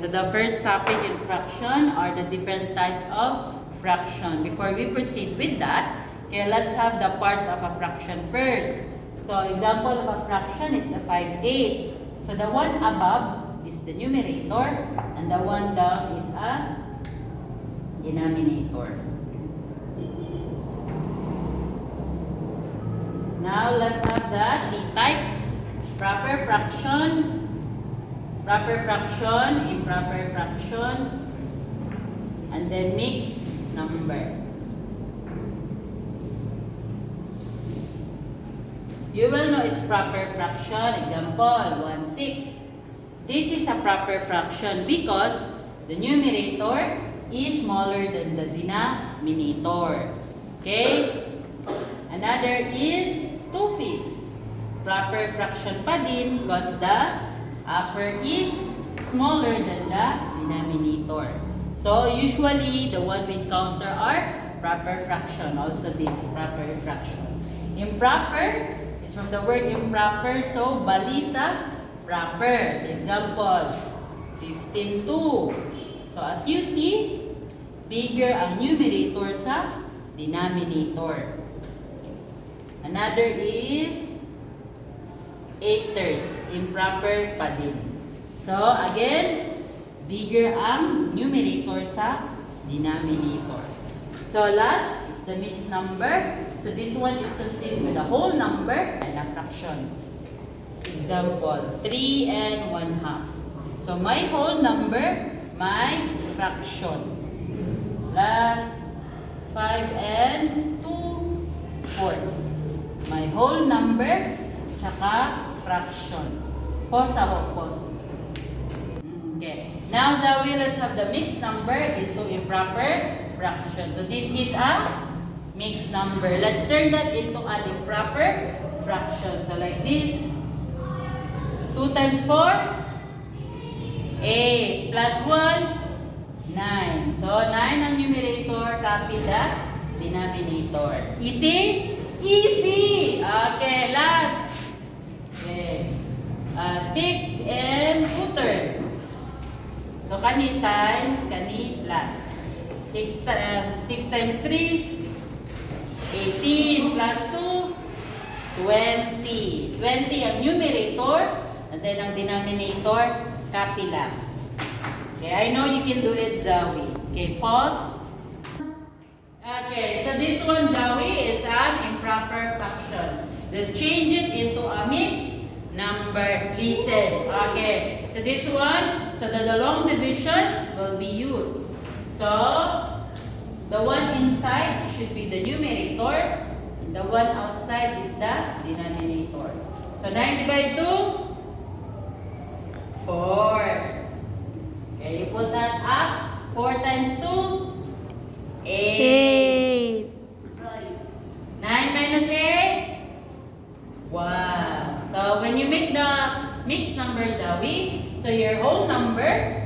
So the first topic in fraction are the different types of fraction. Before we proceed with that, okay, let's have the parts of a fraction first. So example of a fraction is the 5/8. So the one above is the numerator and the one down is a denominator. Now let's have the types. Proper fraction, improper fraction, and then mixed number. You will know it's proper fraction. Example, 1/6. This is a proper fraction because the numerator is smaller than the denominator. Okay? Another is 2/5. Proper fraction pa din because the upper is smaller than the denominator. So usually the one we encounter are proper fraction. Also this proper fraction. Improper is from the word improper. So balisa proper. So example, 15/2. So as you see, bigger ang numerator sa denominator. Another is 8/3. Improper pa din. So, again, bigger ang numerator sa denominator. So, last is the mixed number. So, this one is consist with a whole number and a fraction. Example, 3 and 1/2. So, my whole number, my fraction. Last, 5 and 2/4. My whole number, tsaka fraction. Pause ako, pause. Okay. Now, Zoe, let's have the mixed number into improper fraction. So, this is a mixed number. Let's turn that into an improper fraction. So, like this. 2 times 4, 8. Plus 1, 9. So, 9 ang numerator, copy the denominator. Easy? Easy! Okay, last. Okay. 6 and 2/3. So, kani times, kani plus. 6 times 3, 18 plus 2, 20. 20 ang numerator, and then ang denominator, copy lang. Okay, I know you can do it, Zoe. Okay, pause. Okay, so this one, Zoe, is an improper fraction. Let's change it into a mixed number. Listen. Okay, so this one, so the long division will be used. So, the one inside should be the numerator, and the one outside is the denominator. So, 9 divided 2, 4. Okay, you put that up. 4 times 2, 8. 9 minus 8, 1. So, when you make the mixed number, Zoe, so your whole number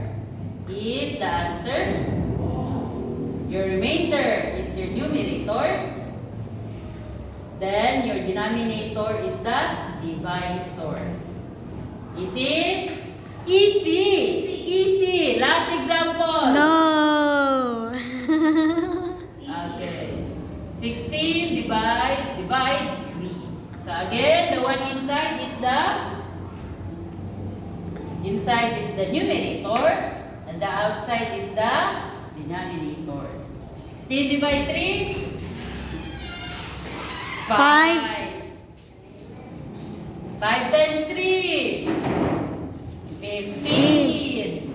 is the answer. Your remainder is your numerator. Then, your denominator is the divisor. Easy? Easy! Easy! Last example. No. Okay. 16 divide 3. So again, the one inside is the numerator and the outside is the denominator. 16 divide 3, 5. 5 times 3, 15.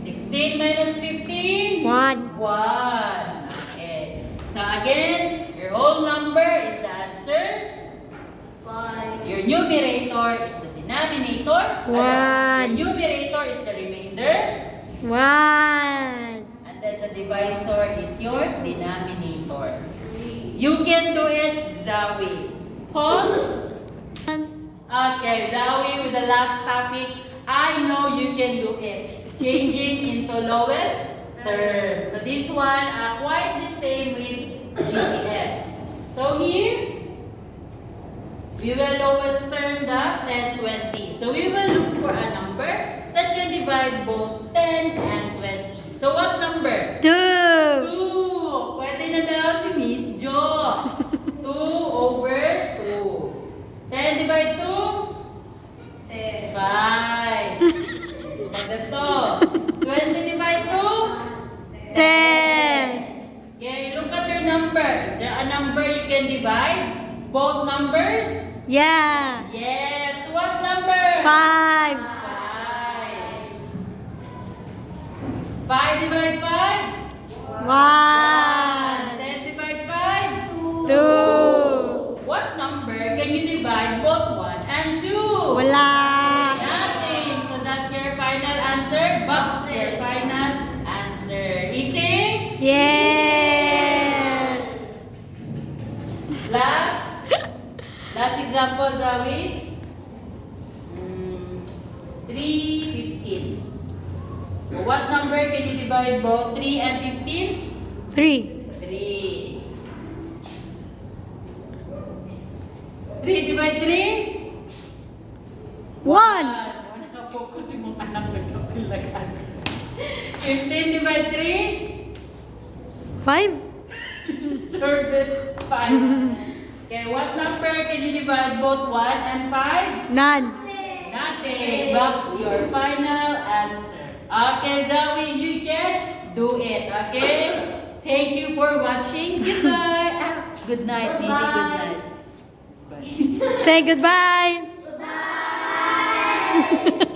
16 minus 15, 1. 1. Okay. So again, your whole number is the answer. 5. Your numerator is the denominator. 1. Your numerator is the remainder. 1. And then the divisor is your denominator. You can do it, Zoe. Pause. Okay, Zoe, with the last topic, I know you can do it. Changing into lowest term. So this one quite the same with GCF. So here, we will always turn the 10, 20. So we will look for a number that can divide both 10 and 20. So what number? 2. 2. Pwede na daw si Miss Jo. 2 over 2. 10 divide 2? 5. Pagdato. 20 divide 2? 10. Okay, look at your numbers. Is there a number you can divide? Both numbers? Yeah. Yes. What number? 5. 5. 5 divide 5? 1. 10 divide 5? 2. What number can you divide both 1 and 2? Wala. Nothing. So that's your final answer. Box your final answer. Easy? Yes. Last example, Zoe. 315. What number can you divide both 3 and 15? 3. 3. 3 divide 3? 1. Naka-focus yung mga anak nagkapilagan. 15 divide 3? 5. Service 5. Okay, what number can you divide both 1 and 5? None. Nothing. Box your final answer. Okay, Zoe, you can do it. Okay? Thank you for watching. Goodbye. Good night, Mimi. Good night. Bye. Say goodbye. Goodbye.